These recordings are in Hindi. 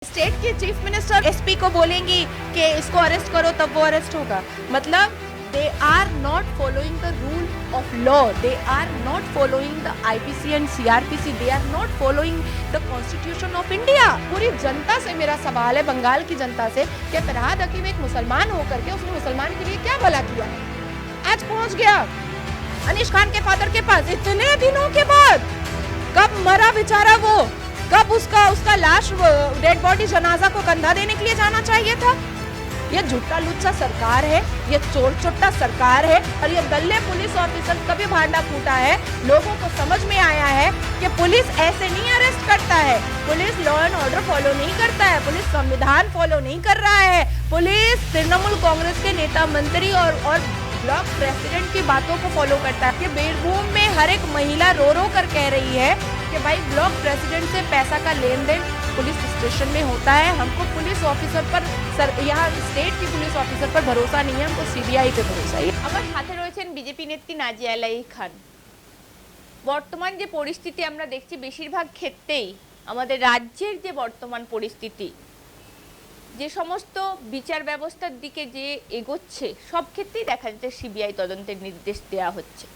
स्टेट के चीफ मिनिस्टर एसपी को बोलेंगी कि इसको अरेस्ट करो तब वो अरेस्ट होगा। मतलब they are not following the rule of law, they are not following the IPC and CrPC, they are not following the constitution of India. पूरी जनता से मेरा सवाल है, बंगाल की जनता से, कि फरहाद हकीम एक मुसलमान होकर के उसने मुसलमान के लिए क्या भला किया है? आज पहुंच गया अनीश खान के फादर के पास इतने दिनों के बाद। कब मरा बेचारा वो, कब उसका लाश डेड बॉडी जनाजा को कंधा देने के लिए जाना चाहिए था? ये झूठा लुच्चा सरकार है, ये चोर चुट्टा सरकार है और ये दल्ले पुलिस ऑफिसर कभी भांडा फूटा है। लोगों को समझ में आया है कि पुलिस ऐसे नहीं अरेस्ट करता है, police law and order follow नहीं करता है, पुलिस संविधान फॉलो नहीं कर रहा है। पुलिस तृणमूल कांग्रेस के नेता मंत्री और ब्लॉक प्रेसिडेंट की बातों को फॉलो करता है। कि बीरभूम में हर एक महिला रो रो कर कह रही है कि भाई ब्लॉक प्रेसिडेंट से पैसा का लेन देन पुलिस स्टेशन में होता है, हमको पुलिस ऑफिसर पर, यहाँ स्टेट की पुलिस ऑफिसर पर भरोसा नहीं है, हमको सीबीआई पे भरोसा है। আমার সাথে রয়েছেন বিজেপি নেত্রী নাজিয়া আলাই খান। বর্তমান যে পরিস্থিতি আমরা দেখছি, বেশিরভাগ ক্ষেত্রেই আমাদের রাজ্যের যে বর্তমান পরিস্থিতি, যে সমস্ত বিচার ব্যবস্থার দিকে যে এগোচ্ছে, সব ক্ষেত্রেই দেখা যাচ্ছে সিবিআই তদন্তের নির্দেশ দেওয়া হচ্ছে।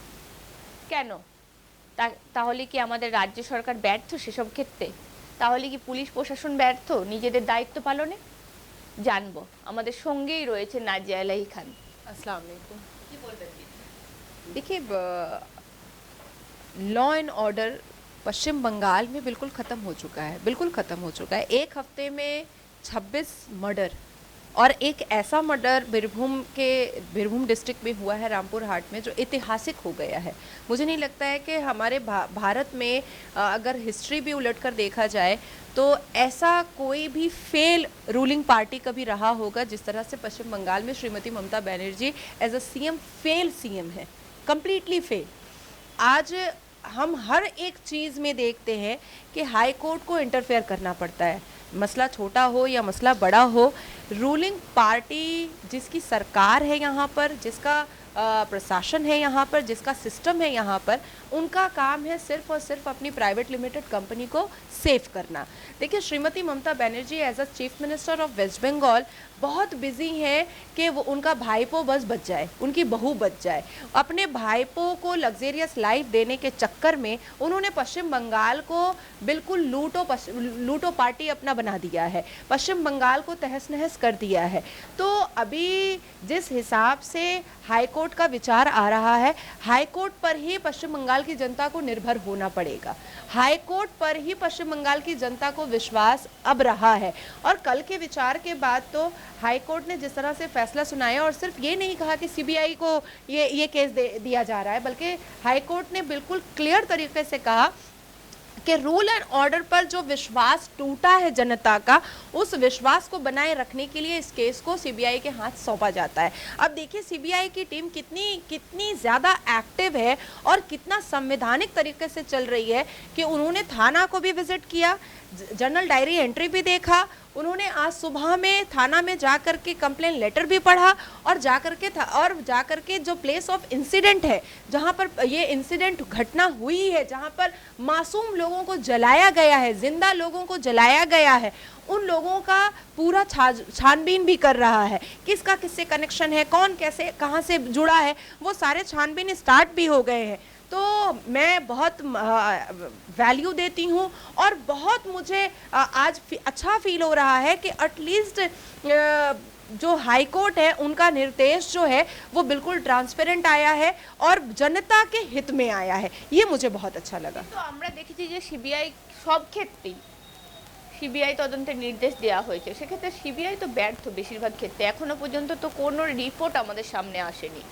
কেন? তাহলে কি আমাদের রাজ্য সরকার ব্যর্থ সেসব ক্ষেত্রে? তাহলে কি পুলিশ প্রশাসন ব্যর্থ নিজেদের দায়িত্ব পালনে? জানবো, আমাদের সঙ্গেই রয়েছে নাজিয়া আলাই খান। अस्सलाम वालेकुम। কি বলবেন? देखिए, लॉ एंड ऑर्डर पश्चिम बंगाल में बिल्कुल ख़त्म हो चुका है, बिल्कुल ख़त्म हो चुका है। एक हफ्ते में 26 मर्डर, और एक ऐसा मर्डर बीरभूम डिस्ट्रिक्ट में हुआ है, रामपुर हाट में, जो ऐतिहासिक हो गया है। मुझे नहीं लगता है कि हमारे भारत में अगर हिस्ट्री भी उलट कर देखा जाए तो ऐसा कोई भी फेल रूलिंग पार्टी कभी रहा होगा जिस तरह से पश्चिम बंगाल में Shrimati Mamata Banerjee as a CM fail CM है, कंप्लीटली फेल। आज हम हर एक चीज़ में देखते हैं कि हाई कोर्ट को इंटरफेयर करना पड़ता है, मसला छोटा हो या मसला बड़ा हो। रूलिंग पार्टी जिसकी सरकार है यहाँ पर, जिसका प्रशासन है यहाँ पर, जिसका सिस्टम है यहाँ पर, उनका काम है सिर्फ और सिर्फ अपनी प्राइवेट लिमिटेड कंपनी को सेव करना। देखिए, Shrimati Mamata Banerjee as a chief minister of West Bengal बहुत बिजी हैं कि वो उनका भाईपो बस बच जाए, उनकी बहू बच जाए। अपने भाईपो को लग्जेरियस लाइफ देने के चक्कर में उन्होंने पश्चिम बंगाल को बिल्कुल लूटो पार्टी अपना बना दिया है, पश्चिम बंगाल को तहस नहस कर दिया है। तो अभी जिस हिसाब से हाई कोर्ट का विचार आ रहा है, हाई कोर्ट पर ही पश्चिम बंगाल की जनता को निर्भर होना पड़ेगा। हाई कोर्ट पर ही पश्चिम बंगाल की जनता को विश्वास अब रहा है। और कल के विचार के बाद तो हाई कोर्ट ने जिस तरह से फैसला सुनाया, और सिर्फ ये नहीं कहा कि सीबीआई को ये केस दिया जा रहा है, बल्कि हाई कोर्ट ने बिल्कुल क्लियर तरीके से कहा कि रूल एंड ऑर्डर पर जो विश्वास टूटा है जनता का, उस विश्वास को बनाए रखने के लिए इस केस को सीबीआई के हाथ सौंपा जाता है। अब देखिए, सीबीआई की टीम कितनी ज़्यादा एक्टिव है और कितना संवैधानिक तरीके से चल रही है कि उन्होंने थाना को भी विजिट किया, जर्नल डायरी एंट्री भी देखा, उन्होंने आज सुबह में थाना में जाकर के कंप्लेन लेटर भी पढ़ा, और जाकर के जो प्लेस ऑफ इंसिडेंट है, जहां पर ये इंसिडेंट घटना हुई है, जहां पर मासूम लोगों को जलाया गया है, जिंदा लोगों को जलाया गया है, उन लोगों का पूरा छानबीन भी कर रहा है। किसका किससे कनेक्शन है, कौन कैसे कहां से जुड़ा है, वो सारे छानबीन स्टार्ट भी हो गए हैं। तो मैं बहुत वैल्यू देती हूँ और बहुत मुझे आज अच्छा फील हो रहा है कि एटलीस्ट जो हाई कोर्ट है उनका निर्देश जो है वो बिल्कुल ट्रांसपेरेंट आया है और जनता के हित में आया है। ये मुझे बहुत अच्छा लगा। तो আমরা দেখেছি যে সিবিআই সব ক্ষেত্রেই সিবিআই তদন্তের নির্দেশ দেওয়া হয়েছে, সেক্ষেত্রে সিবিআই তো ব্যর্থ বেশিরভাগ ক্ষেত্রে। এখনো পর্যন্ত তো কোনো রিপোর্ট আমাদের সামনে আসেনি।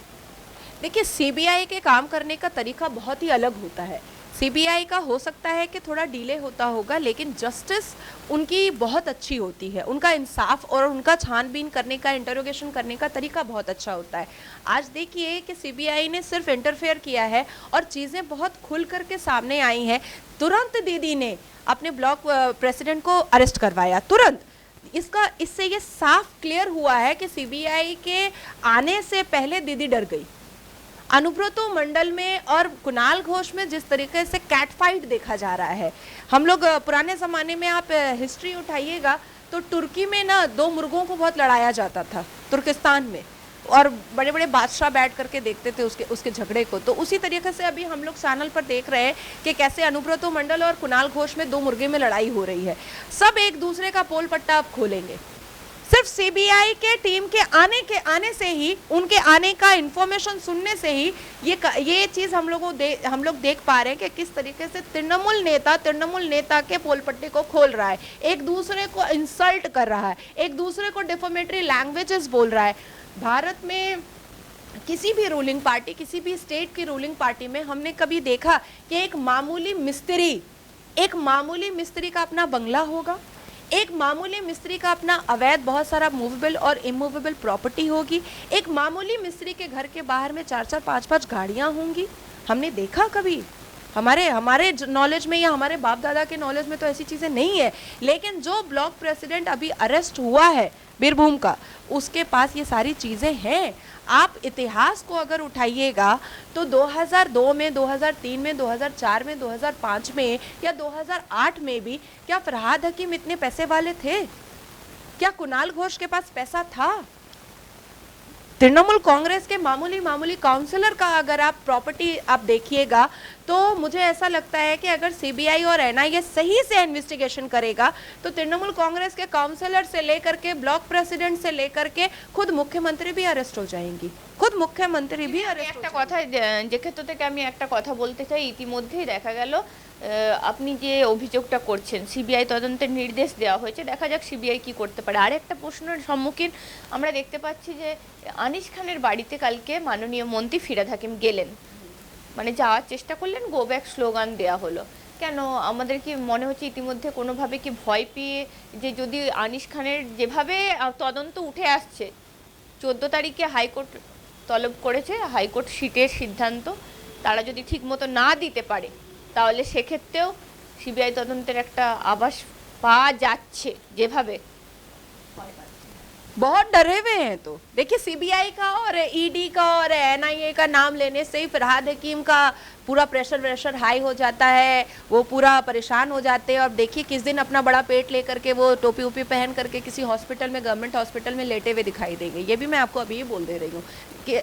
देखिए, सीबीआई के काम करने का तरीका बहुत ही अलग होता है। सीबीआई का हो सकता है कि थोड़ा डिले होता होगा, लेकिन जस्टिस उनकी बहुत अच्छी होती है, उनका इंसाफ और उनका छानबीन करने का, इंटरोगेशन करने का तरीका बहुत अच्छा होता है। आज देखिए कि सीबीआई ने सिर्फ इंटरफेयर किया है और चीज़ें बहुत खुल कर के सामने आई हैं। तुरंत दीदी ने अपने ब्लॉक प्रेसिडेंट को अरेस्ट करवाया, तुरंत। इससे ये साफ क्लियर हुआ है कि सीबीआई के आने से पहले दीदी डर गई। अनुब्रतो मंडल में और कुणाल घोष में जिस तरीके से कैट फाइट देखा जा रहा है, हम लोग पुराने ज़माने में आप हिस्ट्री उठाइएगा तो तुर्की में ना 2 मुर्गों को बहुत लड़ाया जाता था तुर्किस्तान में, और बड़े बड़े बादशाह बैठ करके देखते थे उसके झगड़े को। तो उसी तरीके से अभी हम लोग चैनल पर देख रहे हैं कि कैसे अनुब्रतो मंडल और कुणाल घोष में 2 मुर्गे में लड़ाई हो रही है। सब एक दूसरे का पोल पट्टा अब खोलेंगे। सिर्फ सीबीआई के टीम के आने से ही, उनके आने का इंफॉर्मेशन सुनने से ही ये चीज हम लोग देख पा रहे हैं कि किस तरीके से तृणमूल नेता के पोल पट्टे को खोल रहा है, एक दूसरे को इंसल्ट कर रहा है, एक दूसरे को डिफॉमेटरी लैंग्वेजेस बोल रहा है। भारत में किसी भी रूलिंग पार्टी, किसी भी स्टेट की रूलिंग पार्टी में हमने कभी देखा कि एक मामूली मिस्त्री का अपना बंगला होगा, एक मामूली मिस्त्री का अपना अवैध बहुत सारा मूवेबल और इमूवेबल प्रॉपर्टी होगी, एक मामूली मिस्त्री के घर के बाहर में 4-4, 5-5 गाड़ियां होंगी? हमने देखा कभी? हमारे नॉलेज में या हमारे बाप दादा के नॉलेज में तो ऐसी चीज़ें नहीं है। लेकिन जो ब्लॉक प्रेसिडेंट अभी अरेस्ट हुआ है बीरभूम का, उसके पास ये सारी चीज़ें हैं। आप इतिहास को अगर उठाइएगा तो 2002 में, 2003 में, 2004 में, 2005 में या 2008 में भी क्या फरहाद हकीम इतने पैसे वाले थे? क्या कुणाल घोष के पास पैसा था? तृणमूल कांग्रेस के मामूली काउंसलर का अगर आप प्रॉपर्टी आप देखिएगा तो मुझे ऐसा लगता है कि अगर सीबीआई और एनआईए सही से इन्वेस्टिगेशन करेगा तो तृणमूल कांग्रेस के काउंसलर से लेकर के ब्लॉक प्रेसिडेंट से लेकर के खुद मुख्यमंत्री भी अरेस्ट हो जाएंगी, खुद मुख्यमंत्री भी अरेस्ट। একটা কথা যে ক্ষেত্র থেকে আমি একটা কথা বলতে চাই, ইতিমধ্যেই দেখা গেল আপনি যে অভিযোগটা করছেন সিবিআই তদন্তের নির্দেশ দেওয়া হয়েছে, দেখা যাক সিবিআই কি করতে পারে। আর একটা প্রশ্নের সম্মুখীন আমরা দেখতে পাচ্ছি যে আনিস খানের বাড়িতে কালকে মাননীয় মন্ত্রী ফিরহাদ হাকিম গেলেন, মানে যাওয়ার চেষ্টা করলেন, গো ব্যাক স্লোগান দেওয়া হলো। কেন আমাদের কি মনে হচ্ছে ইতিমধ্যে কোনোভাবে কি ভয় পেয়ে যে যদি আনিস খানের যেভাবে তদন্ত উঠে আসছে, 14 তারিখে হাইকোর্ট তলব করেছে, হাইকোর্ট সিটের সিদ্ধান্ত তারা যদি ঠিকমতো না দিতে পারে তাহলে সেক্ষেত্রেও সিবিআই তদন্তের একটা আভাস পাওয়া যাচ্ছে যেভাবে। बहुत डरे हुए हैं। तो देखिए सीबीआई का और ईडी का और एनआईए का नाम लेने से ही फरहाद हकीम का पूरा प्रेशर हाई हो जाता है, वो पूरा परेशान हो जाते हैं। और देखिए किस दिन अपना बड़ा पेट लेकर के वो टोपी उपी पहन करके किसी हॉस्पिटल में, गवर्नमेंट हॉस्पिटल में लेटे हुए दिखाई देंगे। ये भी मैं आपको अभी ही बोल दे रही हूँ कि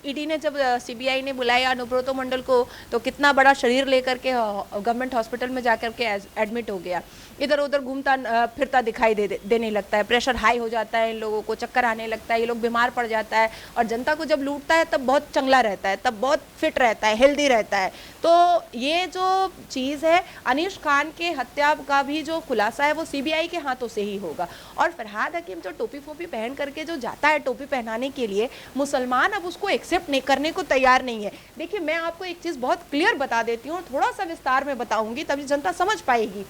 ईडी ने जब सीबीआई ने बुलाया अनुब्रतो मंडल को तो कितना बड़ा शरीर लेकर के गवर्नमेंट हॉस्पिटल में जाकर के एडमिट हो गया, इधर उधर घूमता फिरता दिखाई देने लगता है, प्रेशर हाई हो जाता है, इन लोगों को चक्कर आने लगता है, ये लोग बीमार पड़ जाता है। और जनता को जब लूटता है तब बहुत चंगला रहता है, तब बहुत फिट रहता है, हेल्दी रहता है। तो ये जो चीज़ है, अनीश खान के हत्या का भी जो खुलासा है वो सीबीआई के हाथों से ही होगा। और फरहाद हकीम जो टोपी फोपी पहन करके जो जाता है टोपी पहनाने के लिए, मुसलमान अब उसको एक्सेप्ट नहीं करने को तैयार नहीं है। देखिए मैं आपको एक चीज़ बहुत क्लियर बता देती हूँ, थोड़ा सा विस्तार में बताऊंगी तभी जनता समझ पाएगी।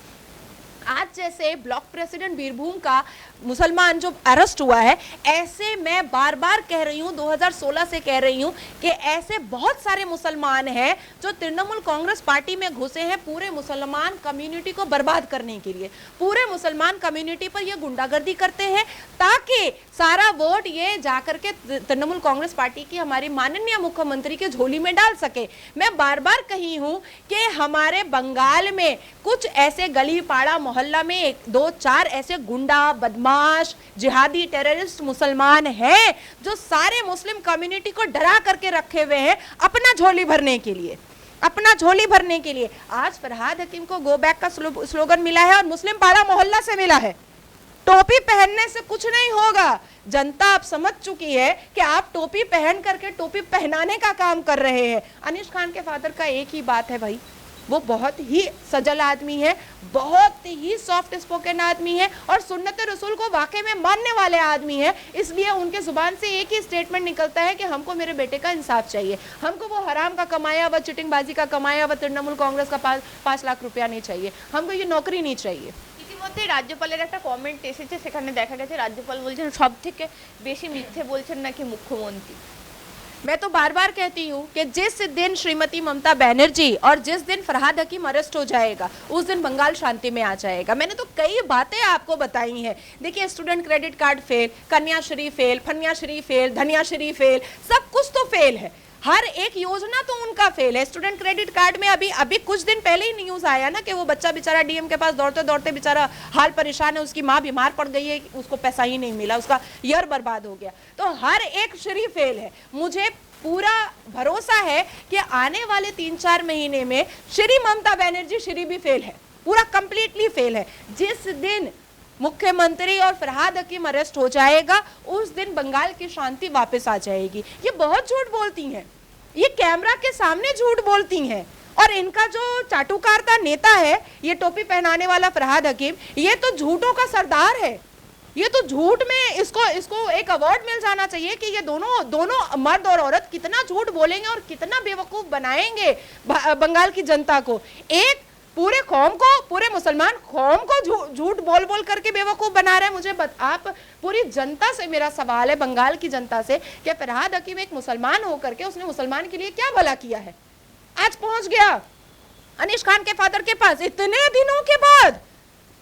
आज जैसे ब्लॉक प्रेसिडेंट बीरभूम का मुसलमान जो अरेस्ट हुआ है, ऐसे मैं बार बार कह रही हूँ, 2016 से कह रही हूँ कि ऐसे बहुत सारे मुसलमान हैं जो तृणमूल कांग्रेस पार्टी में घुसे हैं पूरे मुसलमान कम्युनिटी को बर्बाद करने के लिए, पूरे मुसलमान कम्युनिटी पर ये गुंडागर्दी करते हैं ताकि सारा वोट ये जाकर के तृणमूल कांग्रेस पार्टी की हमारी माननीय मुख्यमंत्री के झोली में डाल सके। मैं बार बार कही हूँ कि हमारे बंगाल में कुछ ऐसे गली पाड़ा मोहल्ला में 1-2-4 ऐसे गुंडा बदमाश जिहादी टेररिस्ट मुसलमान हैं जो सारे मुस्लिम कम्युनिटी को डरा करके रखे हुए हैं अपना झोली भरने के लिए, अपना झोली भरने के लिए। आज फरहाद हकीम को गो बैक का स्लोगन मिला है और मुस्लिम पाड़ा मोहल्ला से मिला है। टोपी पहनने से कुछ नहीं होगा। जनता अब समझ चुकी है कि आप टोपी पहन करके टोपी पहनाने का काम कर रहे हैं। अनीश खान के फादर का एक ही बात है भाई, वो बहुत ही सजल आदमी है, बहुत ही सॉफ्ट स्पोकन आदमी है और सुन्नत रसूल को वाकई में मानने वाले आदमी है। इसलिए उनके जुबान से एक ही स्टेटमेंट निकलता है कि हमको मेरे बेटे का इंसाफ चाहिए, हमको वो हराम का कमाया व चिटिंगबाजी का कमाया व तृणमूल कांग्रेस का 5 लाख रुपया नहीं चाहिए, हमको ये नौकरी नहीं चाहिए। ইতিমধ্যে রাজ্যপালের একটা কমেন্ট এসেছে, সেখানে দেখা গেছে রাজ্যপাল বলছেন সবথেকে বেশি মিথ্যে বলছেন নাকি মুখ্যমন্ত্রী। मैं तो बार बार कहती हूँ कि जिस दिन श्रीमती ममता बनर्जी और जिस दिन फरहाद हकीम अरेस्ट हो जाएगा उस दिन बंगाल शांति में आ जाएगा। मैंने तो कई बातें आपको बताई हैं। देखिए student credit card fail, Kanyashree fail, Fanyashree fail, Dhanyashree fail, सब कुछ तो फेल है। हर एक योजना तो उनका फेल है। स्टूडेंट क्रेडिट कार्ड में अभी अभी कुछ दिन पहले ही न्यूज आया ना कि वो बच्चा बेचारा डीएम के पास दौड़ते दौड़ते बेचारा हाल परेशान है, उसकी माँ बीमार पड़ गई है, उसको पैसा ही नहीं मिला, उसका ईयर बर्बाद हो गया। तो हर एक श्री फेल है। मुझे पूरा भरोसा है कि आने वाले 3-4 महीने में श्री ममता बनर्जी श्री भी फेल है, पूरा कंप्लीटली फेल है। जिस दिन मुख्यमंत्री और फरहाद हकीम अरेस्ट हो जाएगा उस दिन बंगाल की शांति वापस आ जाएगी। ये बहुत झूठ बोलती हैं, ये कैमरा के सामने झूठ बोलती हैं। और इनका जो चाटुकारता नेता है, ये टोपी पहनाने वाला फरहाद हकीम, ये तो झूठों का सरदार है। ये तो झूठ में इसको एक अवार्ड मिल जाना चाहिए कि ये दोनों मर्द और औरत कितना झूठ बोलेंगे और कितना बेवकूफ बनाएंगे बंगाल की जनता को। एक पूरे कौम को, पूरे मुसलमान कौम को झूठ बोल बोल करके बेवकूफ बना रहे हैं। मुझे आप पूरी जनता से मेरा सवाल है, बंगाल की जनता से, कि फरहाद हकीम एक मुसलमान होकर के उसने मुसलमान के लिए क्या भला किया है? आज पहुंच गया अनीश खान के फादर के पास इतने दिनों के बाद।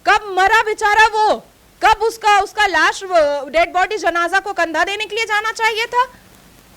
कब मरा बेचारा वो, कब उसका लाश डेड बॉडी जनाजा को कंधा देने के लिए जाना चाहिए था?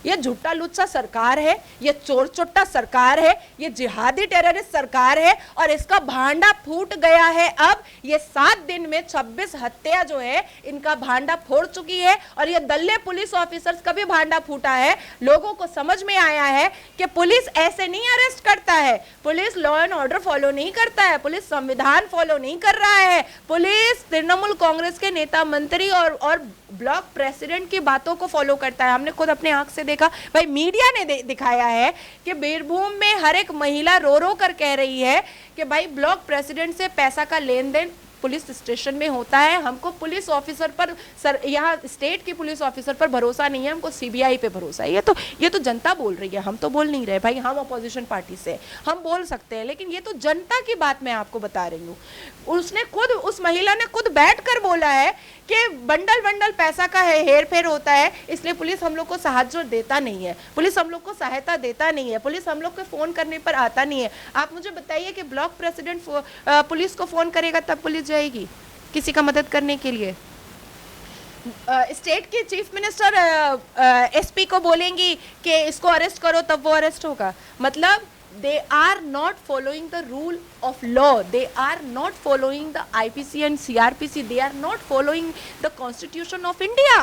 ये झूठा लुच्चा सरकार है, ये चोर चोट्टा सरकार है, ये जिहादी टेररिस्ट सरकार है और इसका भांडा फूट गया है। अब ये 7 दिन में 26 हत्या जो है इनका भांडा फोड़ चुकी है और ये दल्ले पुलिस ऑफिसर्स का भी भांडा फूटा है। लोगों को समझ में आया है कि पुलिस ऐसे नहीं अरेस्ट करता है, police law and order follow नहीं करता है, पुलिस संविधान फॉलो नहीं कर रहा है। पुलिस तृणमूल कांग्रेस के नेता मंत्री और ब्लॉक प्रेसिडेंट की बातों को फॉलो करता है। हमने खुद अपने आंख से देखा, भाई मीडिया ने दिखाया है कि बीरभूम में हर एक महिला रो रो कर कह रही है कि भाई ब्लॉक प्रेसिडेंट से पैसा का लेन देन पुलिस स्टेशन में होता है। हमको पुलिस ऑफिसर पर, यहाँ स्टेट की पुलिस ऑफिसर पर भरोसा नहीं है, हमको सीबीआई पे भरोसा है। ये तो जनता बोल रही है, हम तो बोल नहीं रहे भाई। हम अपोजिशन पार्टी से हम बोल सकते हैं, लेकिन ये तो जनता की बात मैं आपको बता रही हूँ। उसने खुद, उस महिला ने खुद बैठकर बोला है कि बंडल बंडल पैसा का है, हेर फेर होता है, इसलिए पुलिस हम लोग को सहायता देता नहीं है, पुलिस हम लोग को सहायता देता नहीं है, पुलिस हम लोग को फोन करने पर आता नहीं है। आप मुझे बताइए कि ब्लॉक प्रेसिडेंट पुलिस को फोन करेगा तब पुलिस जाएगी किसी का मदद करने के लिए? स्टेट के चीफ मिनिस्टर एसपी को बोलेंगी कि इसको अरेस्ट करो तब वो अरेस्ट होगा। मतलब they are not following the rule of law, they are not following the IPC and CRPC, they are not following the constitution of India।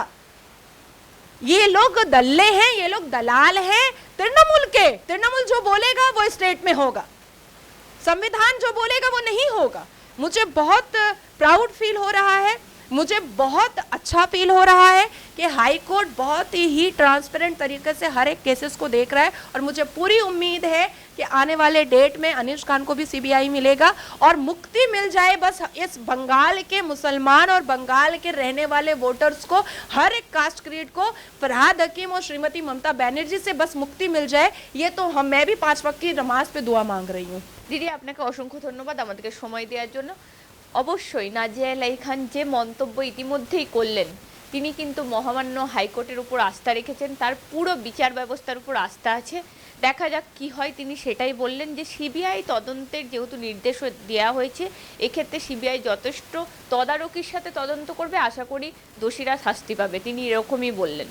ये लोग दल्ले हैं, ये लोग दलाल हैं तृणमूल के। तृणमूल जो बोलेगा वो स्टेट में होगा, संविधान जो बोलेगा वो नहीं होगा। मुझे बहुत प्राउड फील हो रहा है, मुझे बहुत अच्छा फील हो रहा है कि हाई कोर्ट बहुत ही ट्रांसपेरेंट तरीके से हर एक केसेस को देख रहा है और मुझे पूरी उम्मीद है कि आने वाले डेट में अनीश खान को भी सीबीआई मिलेगा और मुक्ति मिल जाए बस इस बंगाल के मुसलमान और बंगाल के रहने वाले वोटर्स को, हर एक कास्ट क्रीड को। फरहाद हकीम और श्रीमती ममता बनर्जी से बस मुक्ति मिल जाए। ये तो मैं भी 5 वक्त की नमाज पे दुआ मांग रही हूँ। দিদি আপনাকে অসংখ্য ধন্যবাদ আমাদেরকে সময় দেওয়ার জন্য। অবশ্যই নাজিয়া এলাই খান যে মন্তব্য ইতিমধ্যেই করলেন, তিনি কিন্তু মহামান্য হাইকোর্টের উপর আস্থা রেখেছেন, তার পুরো বিচার ব্যবস্থার উপর আস্থা আছে। দেখা যাক কি হয়। তিনি সেটাই বললেন যে সিবিআই তদন্তের যেহেতু নির্দেশ দেওয়া হয়েছে, এক্ষেত্রে সিবিআই যথেষ্ট তদারকির সাথে তদন্ত করবে, আশা করি দোষীরা শাস্তি পাবে, তিনি এরকমই বললেন।